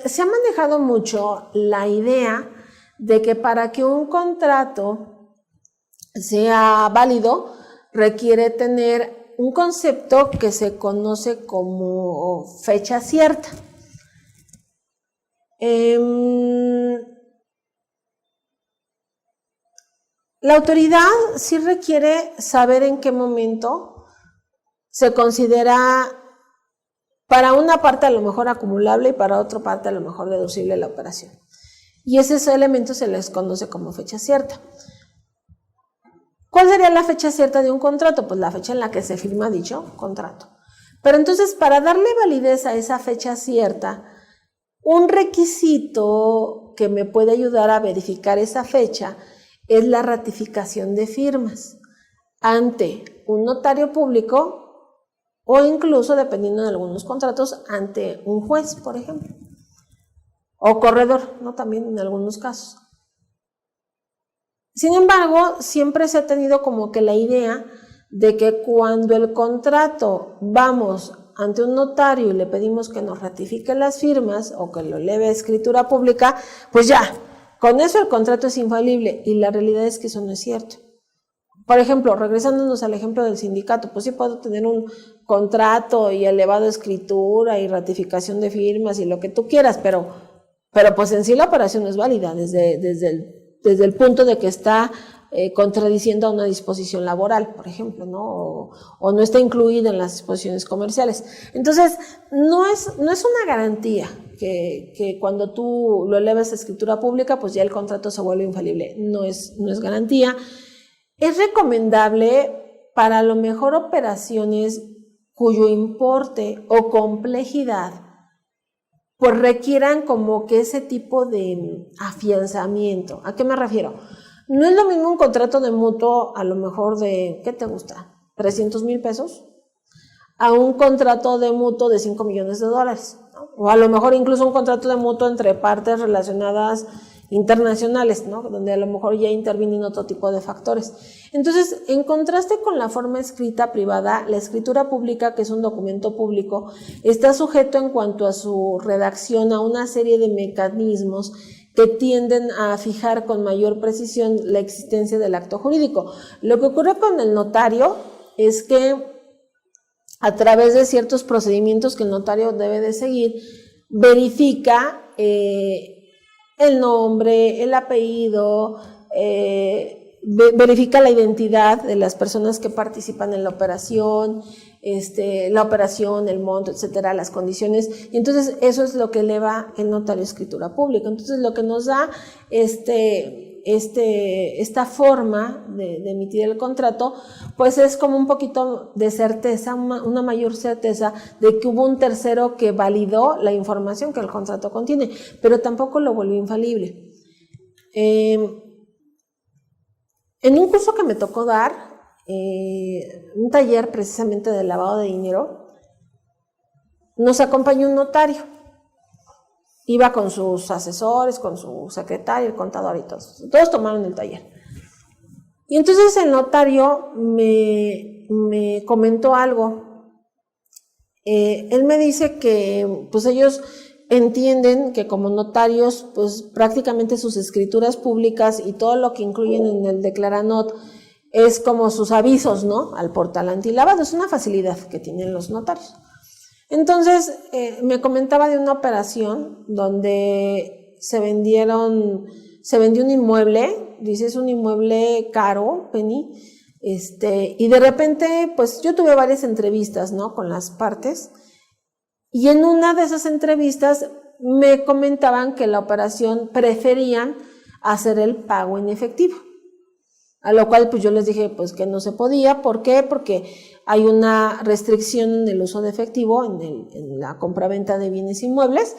se ha manejado mucho la idea de que para que un contrato sea válido requiere tener un concepto que se conoce como fecha cierta. La autoridad sí requiere saber en qué momento se considera para una parte a lo mejor acumulable y para otra parte a lo mejor deducible la operación. Y ese elemento se les conoce como fecha cierta. ¿Cuál sería la fecha cierta de un contrato? Pues la fecha en la que se firma dicho contrato. Pero entonces, para darle validez a esa fecha cierta, un requisito que me puede ayudar a verificar esa fecha es la ratificación de firmas ante un notario público o incluso, dependiendo de algunos contratos, ante un juez, por ejemplo, o corredor, ¿no? También en algunos casos. Sin embargo, siempre se ha tenido como que la idea de que cuando el contrato vamos ante un notario y le pedimos que nos ratifique las firmas o que lo eleve a escritura pública, pues ya, con eso el contrato es infalible, y la realidad es que eso no es cierto. Por ejemplo, regresándonos al ejemplo del sindicato, pues sí puedo tener un contrato y elevado a escritura y ratificación de firmas y lo que tú quieras, pero pues en sí la operación no es válida desde el punto de que está contradiciendo a una disposición laboral, por ejemplo, ¿no? O no está incluida en las disposiciones comerciales. Entonces, no es una garantía que cuando tú lo elevas a escritura pública, pues ya el contrato se vuelve infalible. No es garantía. Es recomendable para a lo mejor operaciones cuyo importe o complejidad pues requieran como que ese tipo de afianzamiento. ¿A qué me refiero? No es lo mismo un contrato de mutuo a lo mejor de, ¿qué te gusta? $300,000 pesos, a un contrato de mutuo de $5 millones, ¿no? O a lo mejor incluso un contrato de mutuo entre partes relacionadas internacionales, ¿no? Donde a lo mejor ya intervienen otro tipo de factores. Entonces, en contraste con la forma escrita privada, la escritura pública, que es un documento público, está sujeto en cuanto a su redacción a una serie de mecanismos que tienden a fijar con mayor precisión la existencia del acto jurídico. Lo que ocurre con el notario es que a través de ciertos procedimientos que el notario debe de seguir, verifica el nombre, el apellido, verifica la identidad de las personas que participan en la operación, el monto, etcétera, las condiciones, y entonces eso es lo que eleva el notario a escritura pública. Entonces lo que nos da esta forma de emitir el contrato, pues es como un poquito de certeza, una mayor certeza de que hubo un tercero que validó la información que el contrato contiene, pero tampoco lo volvió infalible. En un curso que me tocó dar, un taller precisamente de lavado de dinero, nos acompañó un notario. Iba con sus asesores, con su secretario, el contador y todos tomaron el taller. Y entonces el notario me comentó algo. Él me dice que pues ellos entienden que como notarios, pues prácticamente sus escrituras públicas y todo lo que incluyen en el Declaranot es como sus avisos, ¿no? Al portal antilavado. Es una facilidad que tienen los notarios. Entonces, me comentaba de una operación donde se vendió un inmueble, dice, es un inmueble caro, Penny, y de repente, pues yo tuve varias entrevistas, ¿no? Con las partes, y en una de esas entrevistas me comentaban que la operación preferían hacer el pago en efectivo. A lo cual pues yo les dije pues que no se podía. ¿Por qué? Porque hay una restricción en el uso de efectivo, en la compraventa de bienes inmuebles,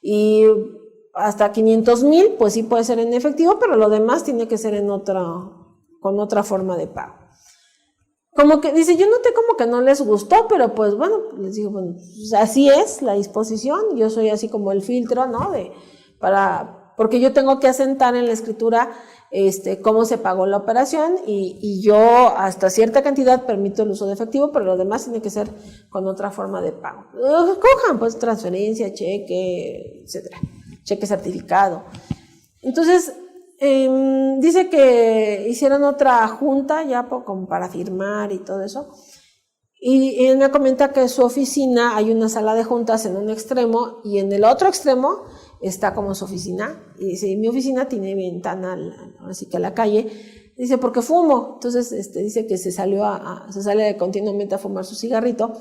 y hasta 500,000 pues sí puede ser en efectivo, pero lo demás tiene que ser con otra forma de pago. Como que dice, yo noté como que no les gustó, pero pues bueno, les digo, bueno, pues así es la disposición, yo soy así como el filtro, ¿no? Porque yo tengo que asentar en la escritura cómo se pagó la operación, y yo hasta cierta cantidad permito el uso de efectivo, pero lo demás tiene que ser con otra forma de pago. Cojan pues transferencia, cheque, etcétera. cheque certificado. Entonces, dice que hicieron otra junta ya como para firmar y todo eso. Y él me comenta que su oficina, hay una sala de juntas en un extremo y en el otro extremo está como su oficina. Y dice, mi oficina tiene ventana, así que a la calle. Dice, porque fumo. Entonces dice que se sale continuamente a fumar su cigarrito.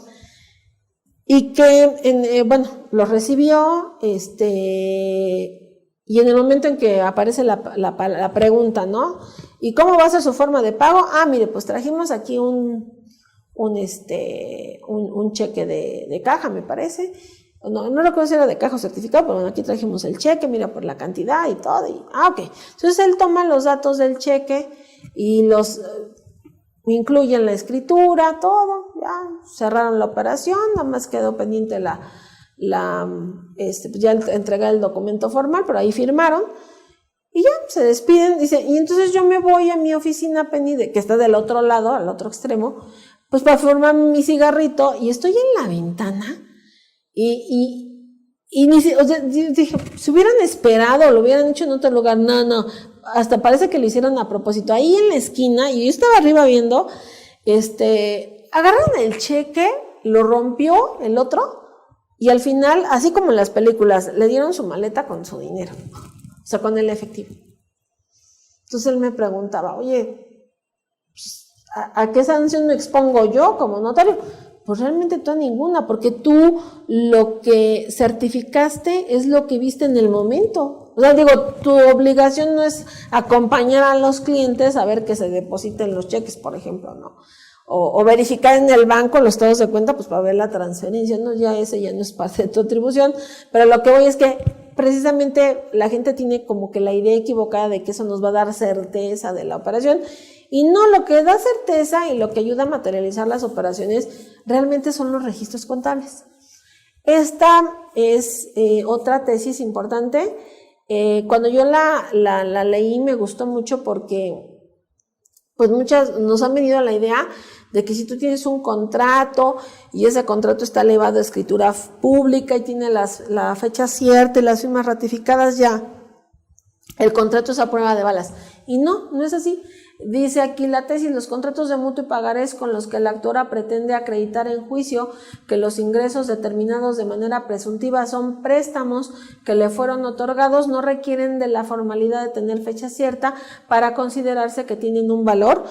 Y que, lo recibió, y en el momento en que aparece la pregunta, ¿no? ¿Y cómo va a ser su forma de pago? Mire, pues trajimos aquí un cheque de caja, me parece. No recuerdo si era de caja o certificado, pero bueno, aquí trajimos el cheque, mira por la cantidad y todo. Ok. Entonces él toma los datos del cheque y los incluye en la escritura, todo. Ya cerraron la operación, nada más quedó pendiente ya entregar el documento formal, pero ahí firmaron. Y ya, se despiden, dice, y entonces yo me voy a mi oficina, Penny, que está del otro lado, al otro extremo, pues para formar mi cigarrito, y estoy en la ventana, dije, si hubieran esperado, lo hubieran hecho en otro lugar, no, hasta parece que lo hicieron a propósito, ahí en la esquina, y yo estaba arriba viendo, agarraron el cheque, lo rompió el otro, y al final, así como en las películas, le dieron su maleta con su dinero, o sea, con el efectivo. Entonces él me preguntaba, oye, ¿a qué sanción me expongo yo como notario? Pues realmente tú a ninguna, porque tú lo que certificaste es lo que viste en el momento. O sea, digo, tu obligación no es acompañar a los clientes a ver que se depositen los cheques, por ejemplo, ¿no? O verificar en el banco los estados de cuenta, pues para ver la transferencia, ¿no? Ya ese ya no es parte de tu atribución, pero lo que voy es que precisamente la gente tiene como que la idea equivocada de que eso nos va a dar certeza de la operación, y no, lo que da certeza y lo que ayuda a materializar las operaciones realmente son los registros contables. Esta es otra tesis importante. Cuando yo la leí me gustó mucho porque pues muchas nos han venido a la idea de que si tú tienes un contrato y ese contrato está elevado a escritura pública y tiene la fecha cierta y las firmas ratificadas, ya el contrato es a prueba de balas. Y no es así. Dice aquí la tesis, los contratos de mutuo y pagarés con los que la actora pretende acreditar en juicio que los ingresos determinados de manera presuntiva son préstamos que le fueron otorgados no requieren de la formalidad de tener fecha cierta para considerarse que tienen un valor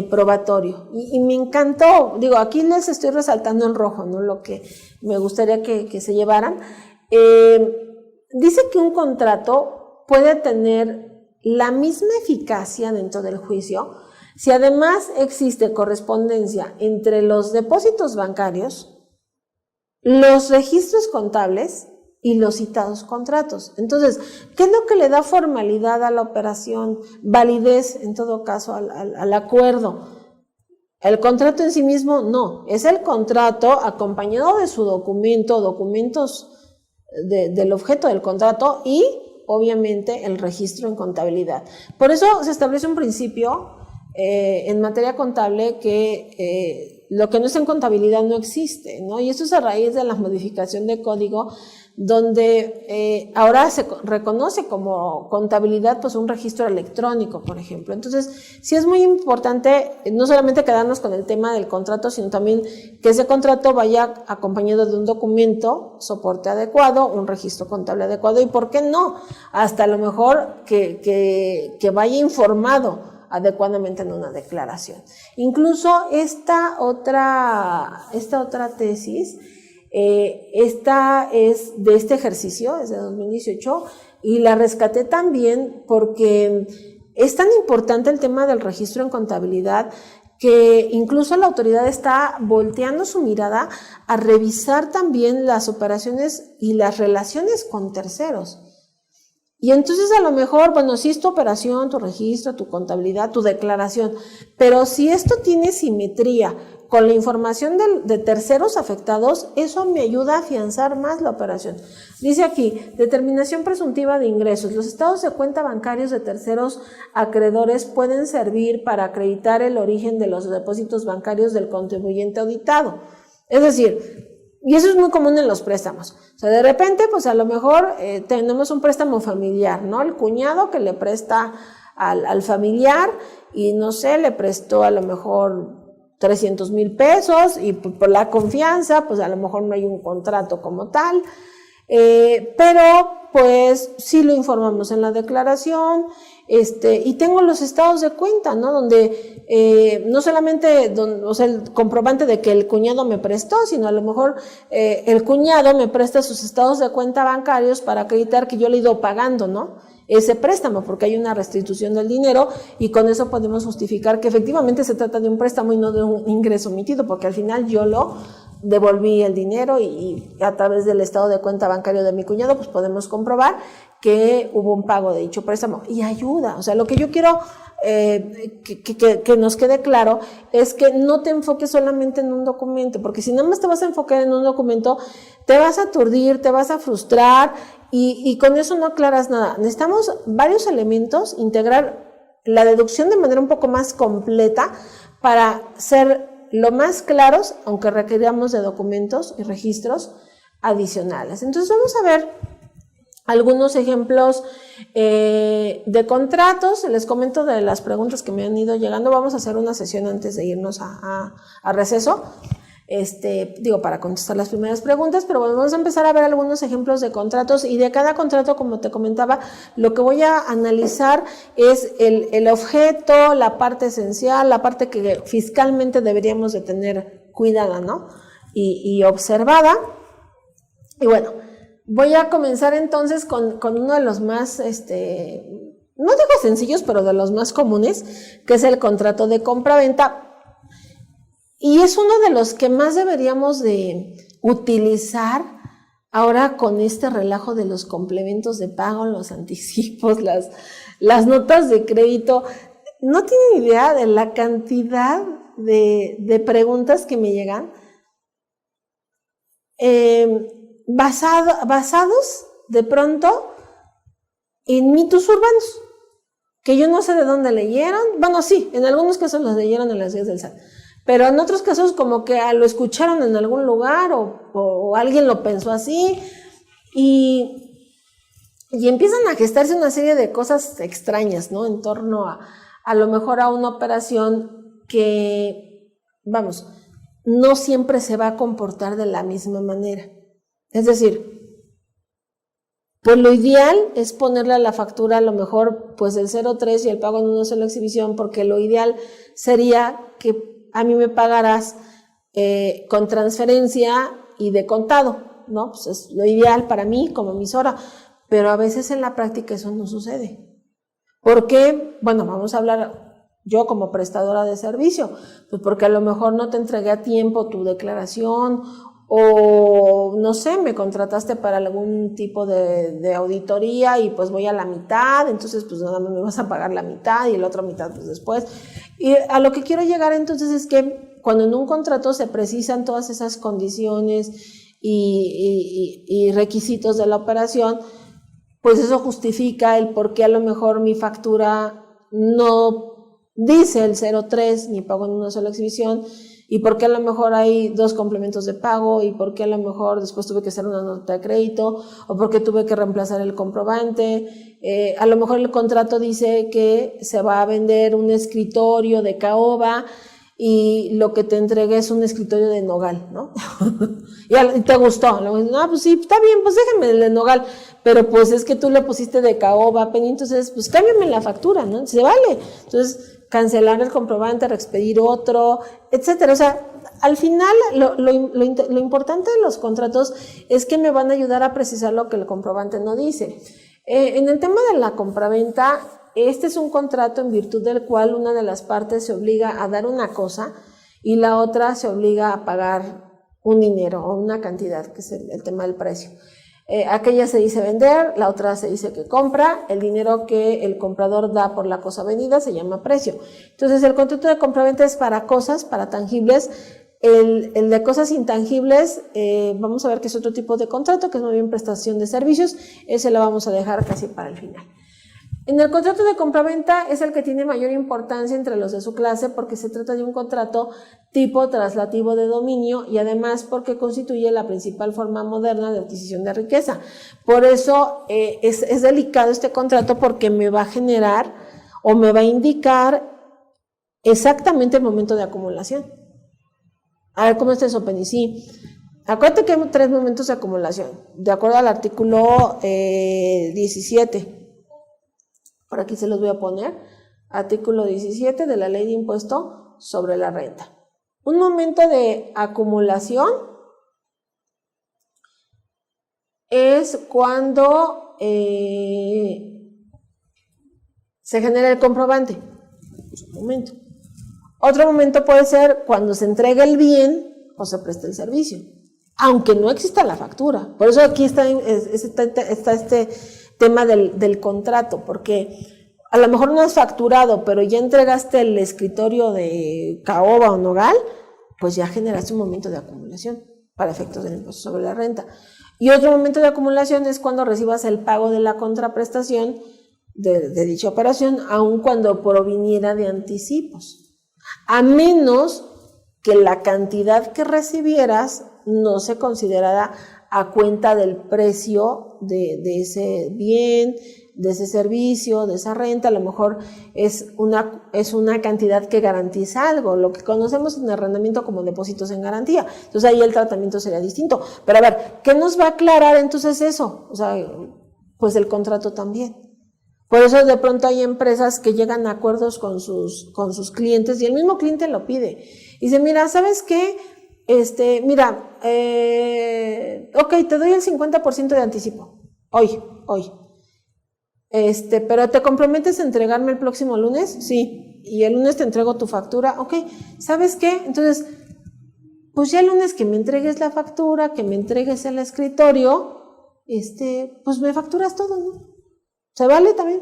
probatorio. Y me encantó, digo, aquí les estoy resaltando en rojo, ¿no? Lo que me gustaría que se llevaran. Dice que un contrato puede tener la misma eficacia dentro del juicio si además existe correspondencia entre los depósitos bancarios, los registros contables y los citados contratos. Entonces, ¿qué es lo que le da formalidad a la operación? Validez, en todo caso, al acuerdo. El contrato en sí mismo no, es el contrato acompañado de su documentos del objeto del contrato y obviamente el registro en contabilidad. Por eso se establece un principio en materia contable que lo que no está en contabilidad no existe, ¿no? Y esto es a raíz de la modificación de código, donde ahora se reconoce como contabilidad pues un registro electrónico, por ejemplo. Entonces, sí es muy importante no solamente quedarnos con el tema del contrato, sino también que ese contrato vaya acompañado de un documento, soporte adecuado, un registro contable adecuado y, ¿por qué no? Hasta a lo mejor que vaya informado adecuadamente en una declaración. Incluso esta otra tesis, esta es de este ejercicio, es de 2018, y la rescaté también porque es tan importante el tema del registro en contabilidad que incluso la autoridad está volteando su mirada a revisar también las operaciones y las relaciones con terceros. Y entonces a lo mejor, bueno, sí es tu operación, tu registro, tu contabilidad, tu declaración, pero si esto tiene simetría con la información de terceros afectados, eso me ayuda a afianzar más la operación. Dice aquí, determinación presuntiva de ingresos. Los estados de cuenta bancarios de terceros acreedores pueden servir para acreditar el origen de los depósitos bancarios del contribuyente auditado. Es decir, Y eso es muy común en los préstamos. O sea, de repente, pues a lo mejor tenemos un préstamo familiar, ¿no? El cuñado que le presta al familiar y no sé, le prestó a lo mejor 300,000 pesos y por la confianza, pues a lo mejor no hay un contrato como tal, pero pues sí lo informamos en la declaración, y tengo los estados de cuenta, ¿no? Donde no solamente o sea, el comprobante de que el cuñado me prestó, sino a lo mejor el cuñado me presta sus estados de cuenta bancarios para acreditar que yo le he ido pagando, ¿no? Ese préstamo, porque hay una restitución del dinero y con eso podemos justificar que efectivamente se trata de un préstamo y no de un ingreso omitido, porque al final yo lo devolví el dinero y a través del estado de cuenta bancario de mi cuñado pues podemos comprobar que hubo un pago de dicho préstamo y ayuda. O sea, lo que yo quiero que nos quede claro es que no te enfoques solamente en un documento, porque si nada más te vas a enfocar en un documento, te vas a aturdir, te vas a frustrar y con eso no aclaras nada. Necesitamos varios elementos, integrar la deducción de manera un poco más completa para ser lo más claros, aunque requeríamos de documentos y registros adicionales. Entonces vamos a ver algunos ejemplos de contratos. Les comento de las preguntas que me han ido llegando. Vamos a hacer una sesión antes de irnos a receso, para contestar las primeras preguntas, pero bueno, vamos a empezar a ver algunos ejemplos de contratos y de cada contrato, como te comentaba, lo que voy a analizar es el objeto, la parte esencial, la parte que fiscalmente deberíamos de tener cuidada, ¿no? Y observada. Y bueno, voy a comenzar entonces con uno de los más, no digo sencillos, pero de los más comunes, que es el contrato de compraventa. Y es uno de los que más deberíamos de utilizar ahora con este relajo de los complementos de pago, los anticipos, las notas de crédito. No tienen idea de la cantidad de preguntas que me llegan basados de pronto en mitos urbanos, que yo no sé de dónde leyeron. Bueno, sí, en algunos casos los leyeron en las guías del SAT. Pero en otros casos como que lo escucharon en algún lugar o alguien lo pensó así y empiezan a gestarse una serie de cosas extrañas, ¿no? En torno a lo mejor a una operación que, vamos, no siempre se va a comportar de la misma manera. Es decir, pues lo ideal es ponerle a la factura a lo mejor pues el 0.3 y el pago en una sola exhibición, porque lo ideal sería que a mí me pagarás con transferencia y de contado, ¿no? Pues es lo ideal para mí como emisora, pero a veces en la práctica eso no sucede. ¿Por qué? Bueno, vamos a hablar yo como prestadora de servicio, pues porque a lo mejor no te entregué a tiempo tu declaración o no sé, me contrataste para algún tipo de auditoría y pues voy a la mitad, entonces pues nada más me vas a pagar la mitad y la otra mitad pues después. Y a lo que quiero llegar entonces es que cuando en un contrato se precisan todas esas condiciones y requisitos de la operación, pues eso justifica el por qué a lo mejor mi factura no dice el 0.3 ni pago en una sola exhibición, y por qué a lo mejor hay 2 complementos de pago, y por qué a lo mejor después tuve que hacer una nota de crédito, o por qué tuve que reemplazar el comprobante. A lo mejor el contrato dice que se va a vender un escritorio de caoba y lo que te entregué es un escritorio de nogal, ¿no? Y te gustó. No, pues sí, está bien, pues déjame el de nogal, pero pues es que tú le pusiste de caoba, Penny, entonces pues cámbiame la factura, ¿no? Se vale. Entonces, cancelar el comprobante, reexpedir otro, etcétera. O sea, al final lo importante de los contratos es que me van a ayudar a precisar lo que el comprobante no dice. En el tema de la compraventa, este es un contrato en virtud del cual una de las partes se obliga a dar una cosa y la otra se obliga a pagar un dinero o una cantidad, que es el tema del precio. Aquella se dice vender, la otra se dice que compra. El dinero que el comprador da por la cosa vendida se llama precio. Entonces el contrato de compraventa es para cosas, para tangibles. El de cosas intangibles, vamos a ver que es otro tipo de contrato, que es más bien prestación de servicios. Ese lo vamos a dejar casi para el final. En el contrato de compraventa es el que tiene mayor importancia entre los de su clase porque se trata de un contrato tipo traslativo de dominio y además porque constituye la principal forma moderna de adquisición de riqueza. Por eso es delicado este contrato porque me va a generar o me va a indicar exactamente el momento de acumulación. A ver, ¿cómo está eso, Penny? Sí. Acuérdate que hay 3 momentos de acumulación, de acuerdo al artículo 17. Por aquí se los voy a poner. Artículo 17 de la Ley de Impuesto sobre la Renta. Un momento de acumulación es cuando se genera el comprobante. Un momento. Otro momento puede ser cuando se entrega el bien o se presta el servicio, aunque no exista la factura. Por eso aquí está este tema del contrato, porque a lo mejor no has facturado, pero ya entregaste el escritorio de caoba o nogal, pues ya generaste un momento de acumulación para efectos del impuesto sobre la renta. Y otro momento de acumulación es cuando recibas el pago de la contraprestación de dicha operación, aun cuando proviniera de anticipos, a menos que la cantidad que recibieras no se considerara a cuenta del precio de ese bien, de ese servicio, de esa renta. A lo mejor es una cantidad que garantiza algo, lo que conocemos en arrendamiento como depósitos en garantía. Entonces ahí el tratamiento sería distinto. Pero a ver, ¿qué nos va a aclarar entonces eso? O sea, pues el contrato también. Por eso de pronto hay empresas que llegan a acuerdos con sus clientes y el mismo cliente lo pide. Y dice, mira, ¿sabes qué? Mira, ok, te doy el 50% de anticipo. Hoy. Pero ¿te comprometes a entregarme el próximo lunes? Sí. Y el lunes te entrego tu factura. Ok, ¿sabes qué? Entonces, pues ya el lunes que me entregues la factura, que me entregues el escritorio, pues me facturas todo, ¿no? ¿Se vale también?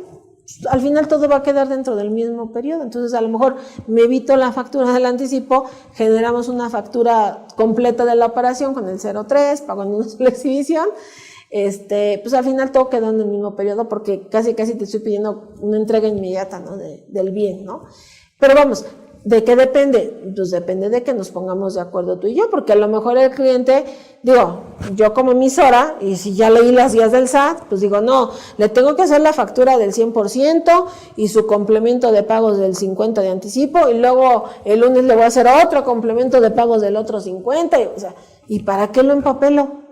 Al final todo va a quedar dentro del mismo periodo, entonces a lo mejor me evito la factura del anticipo, generamos una factura completa de la operación con el 03, pago en una sola exhibición, pues al final todo quedó en el mismo periodo porque casi te estoy pidiendo una entrega inmediata, ¿no? del bien, ¿no? Pero vamos, ¿de qué depende? Pues depende de que nos pongamos de acuerdo tú y yo, porque a lo mejor el cliente, digo, yo como emisora, y si ya leí las guías del SAT, pues digo, no, le tengo que hacer la factura del 100% y su complemento de pagos del 50% de anticipo, y luego el lunes le voy a hacer otro complemento de pagos del otro 50%, o sea, ¿y para qué lo empapelo?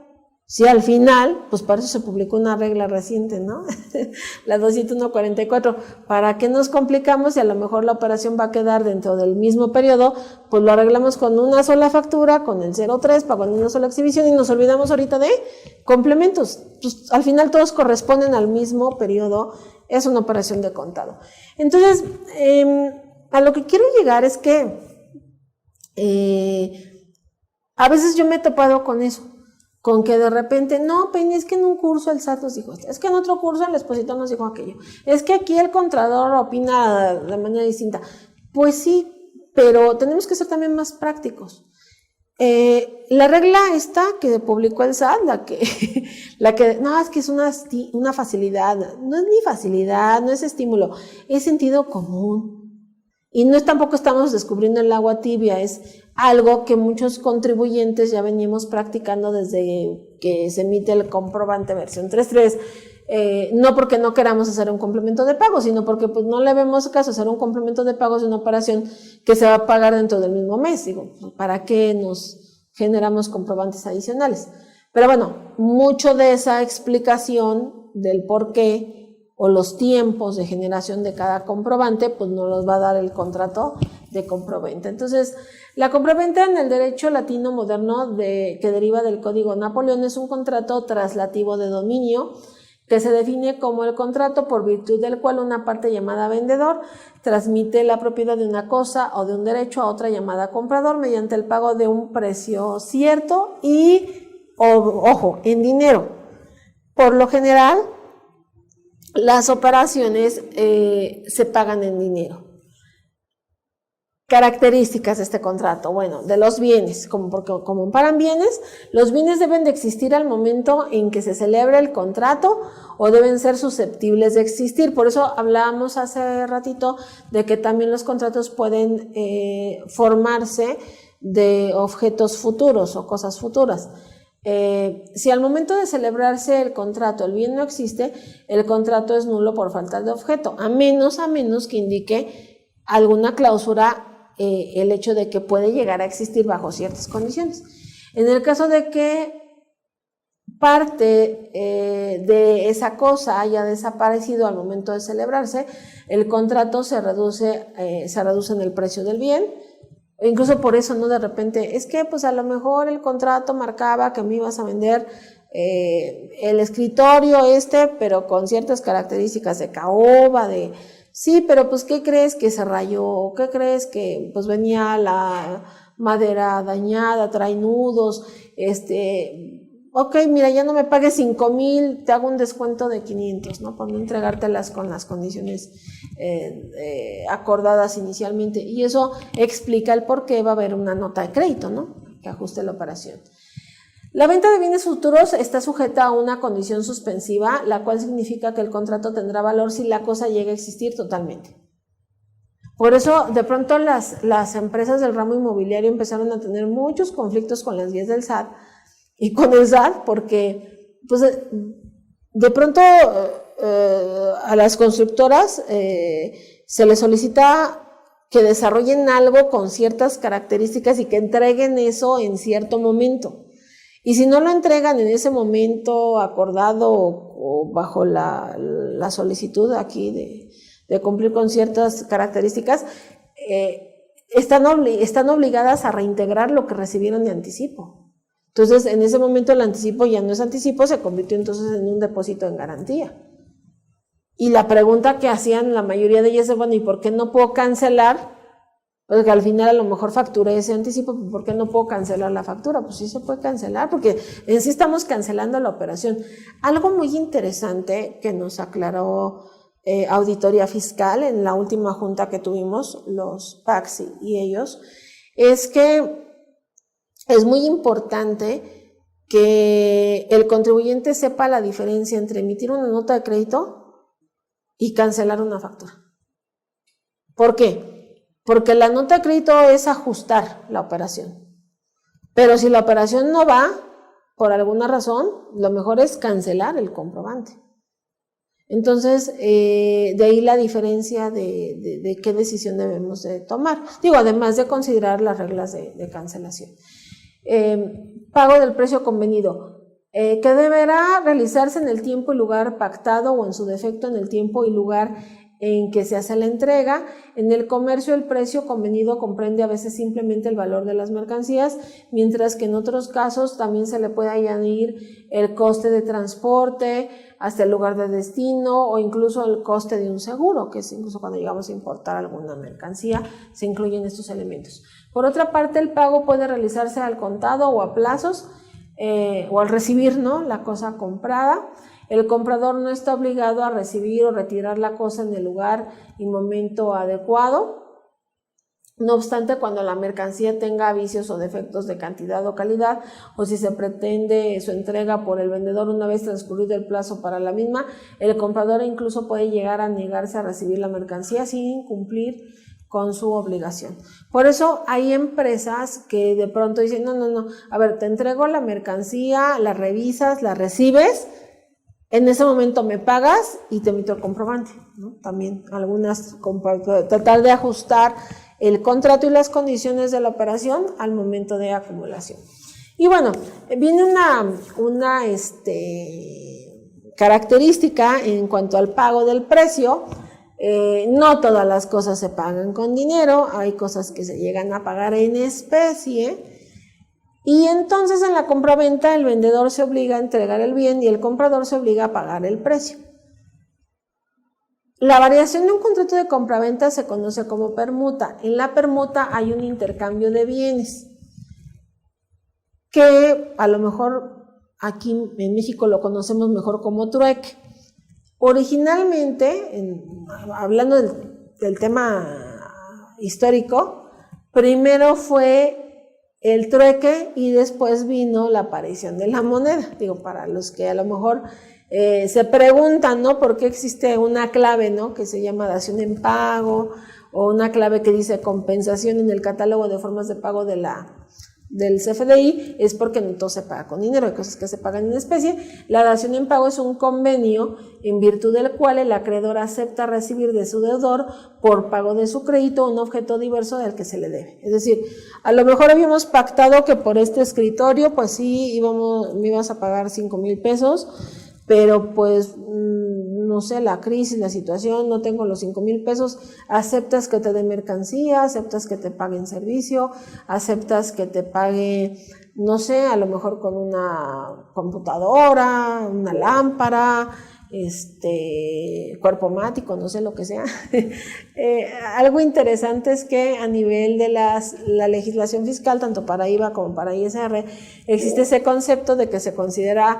Si al final, pues para eso se publicó una regla reciente, ¿no? La 20144. ¿Para qué nos complicamos si a lo mejor la operación va a quedar dentro del mismo periodo? Pues lo arreglamos con una sola factura, con el 03, pago en una sola exhibición y nos olvidamos ahorita de complementos. Pues al final todos corresponden al mismo periodo, es una operación de contado. Entonces, a lo que quiero llegar es que a veces yo me he topado con eso. Con que de repente, no, Penny, es que en un curso el SAT nos dijo esto, es que en otro curso el expositor nos dijo aquello, es que aquí el contador opina de manera distinta. Pues sí, pero tenemos que ser también más prácticos. La regla esta que publicó el SAT, la que no, es que es una facilidad, no es ni facilidad, no es estímulo, es sentido común. Y no tampoco estamos descubriendo el agua tibia, es algo que muchos contribuyentes ya venimos practicando desde que se emite el comprobante versión 3.3, no porque no queramos hacer un complemento de pago, sino porque pues no le vemos caso hacer un complemento de pagos de una operación que se va a pagar dentro del mismo mes. Digo, ¿para qué nos generamos comprobantes adicionales? Pero bueno, mucho de esa explicación del por qué o los tiempos de generación de cada comprobante, pues nos los va a dar el contrato de compraventa. Entonces, la compraventa en el derecho latino moderno que deriva del Código Napoleón es un contrato traslativo de dominio que se define como el contrato por virtud del cual una parte llamada vendedor transmite la propiedad de una cosa o de un derecho a otra llamada comprador mediante el pago de un precio cierto y, ojo, en dinero. Por lo general, las operaciones se pagan en dinero. Características de este contrato. Bueno, de los bienes, porque como amparan bienes, los bienes deben de existir al momento en que se celebra el contrato o deben ser susceptibles de existir. Por eso hablábamos hace ratito de que también los contratos pueden formarse de objetos futuros o cosas futuras. Si al momento de celebrarse el contrato el bien no existe, el contrato es nulo por falta de objeto, a menos que indique alguna cláusula el hecho de que puede llegar a existir bajo ciertas condiciones. En el caso de que parte de esa cosa haya desaparecido al momento de celebrarse, el contrato se reduce en el precio del bien. Incluso por eso, ¿no? De repente, es que pues a lo mejor el contrato marcaba que me ibas a vender el escritorio pero con ciertas características de caoba, sí, pero pues ¿qué crees que se rayó? ¿Qué crees que pues venía la madera dañada, trae nudos? Ok, mira, ya no me pagues 5,000, te hago un descuento de 500, ¿no? Por no entregártelas con las condiciones acordadas inicialmente. Y eso explica el por qué va a haber una nota de crédito, ¿no? Que ajuste la operación. La venta de bienes futuros está sujeta a una condición suspensiva, la cual significa que el contrato tendrá valor si la cosa llega a existir totalmente. Por eso, de pronto, las empresas del ramo inmobiliario empezaron a tener muchos conflictos con las guías del SAT y con el SAT, porque pues, de pronto a las constructoras se les solicita que desarrollen algo con ciertas características y que entreguen eso en cierto momento. Y si no lo entregan en ese momento acordado o bajo la solicitud aquí de cumplir con ciertas características, están obligadas a reintegrar lo que recibieron de anticipo. Entonces, en ese momento el anticipo ya no es anticipo, se convirtió entonces en un depósito en garantía. Y la pregunta que hacían la mayoría de ellas es, bueno, ¿y por qué no puedo cancelar? Porque al final a lo mejor facturé ese anticipo, ¿por qué no puedo cancelar la factura? Pues sí se puede cancelar, porque en sí estamos cancelando la operación. Algo muy interesante que nos aclaró Auditoría Fiscal en la última junta que tuvimos, los PACS y ellos, es que es muy importante que el contribuyente sepa la diferencia entre emitir una nota de crédito y cancelar una factura. ¿Por qué? Porque la nota de crédito es ajustar la operación. Pero si la operación no va, por alguna razón, lo mejor es cancelar el comprobante. Entonces, de ahí la diferencia de qué decisión debemos de tomar. Digo, además de considerar las reglas de cancelación. Pago del precio convenido, que deberá realizarse en el tiempo y lugar pactado o en su defecto en el tiempo y lugar en que se hace la entrega. En el comercio el precio convenido comprende a veces simplemente el valor de las mercancías, mientras que en otros casos también se le puede añadir el coste de transporte hasta el lugar de destino o incluso el coste de un seguro, que es incluso cuando llegamos a importar alguna mercancía, se incluyen estos elementos. Por otra parte, el pago puede realizarse al contado o a plazos o al recibir, ¿no?, la cosa comprada. El comprador no está obligado a recibir o retirar la cosa en el lugar y momento adecuado. No obstante, cuando la mercancía tenga vicios o defectos de cantidad o calidad, o si se pretende su entrega por el vendedor una vez transcurrido el plazo para la misma, el comprador incluso puede llegar a negarse a recibir la mercancía sin cumplir con su obligación. Por eso hay empresas que de pronto dicen, no, a ver, te entrego la mercancía, la revisas, la recibes, en ese momento me pagas y te emito el comprobante, ¿no? También algunas, tratar de ajustar el contrato y las condiciones de la operación al momento de acumulación. Y bueno, viene una característica en cuanto al pago del precio. No todas las cosas se pagan con dinero, hay cosas que se llegan a pagar en especie. Y entonces en la compraventa el vendedor se obliga a entregar el bien y el comprador se obliga a pagar el precio. La variación de un contrato de compraventa se conoce como permuta. En la permuta hay un intercambio de bienes que a lo mejor aquí en México lo conocemos mejor como trueque. Originalmente, hablando del tema histórico, primero fue el trueque y después vino la aparición de la moneda. Digo, para los que a lo mejor se preguntan, ¿no? ¿Por qué existe una clave, ¿no? Que se llama dación en pago, o una clave que dice compensación en el catálogo de formas de pago del CFDI? Es porque no todo se paga con dinero, hay cosas que se pagan en especie. La dación en pago es un convenio en virtud del cual el acreedor acepta recibir de su deudor por pago de su crédito un objeto diverso del que se le debe. Es decir, a lo mejor habíamos pactado que por este escritorio, pues sí, me ibas a pagar 5,000 pesos, pero pues no sé, la crisis, la situación, no tengo los 5,000 pesos, aceptas que te dé mercancía, aceptas que te paguen servicio, aceptas que te pague, no sé, a lo mejor con una computadora, una lámpara, cuerpo mático, no sé, lo que sea. Algo interesante es que a nivel de la legislación fiscal, tanto para IVA como para ISR, existe ese concepto de que se considera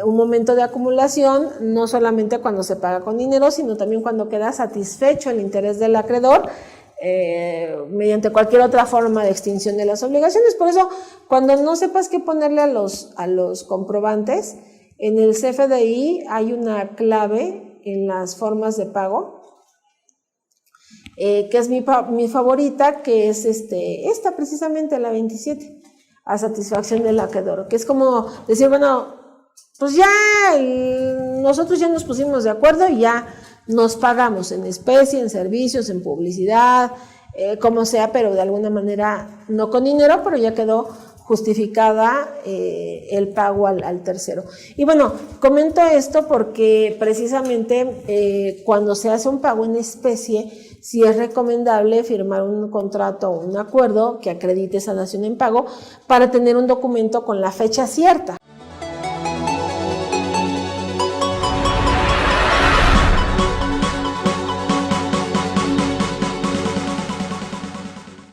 un momento de acumulación, no solamente cuando se paga con dinero, sino también cuando queda satisfecho el interés del acreedor mediante cualquier otra forma de extinción de las obligaciones. Por eso, cuando no sepas qué ponerle a los comprobantes, en el CFDI hay una clave en las formas de pago, que es mi favorita, que es esta precisamente, la 27, a satisfacción del acreedor, que es como decir, bueno, pues ya nosotros ya nos pusimos de acuerdo y ya nos pagamos en especie, en servicios, en publicidad, como sea, pero de alguna manera no con dinero, pero ya quedó justificada el pago al tercero. Y bueno, comento esto porque precisamente cuando se hace un pago en especie, sí es recomendable firmar un contrato o un acuerdo que acredite esa dación en pago para tener un documento con la fecha cierta.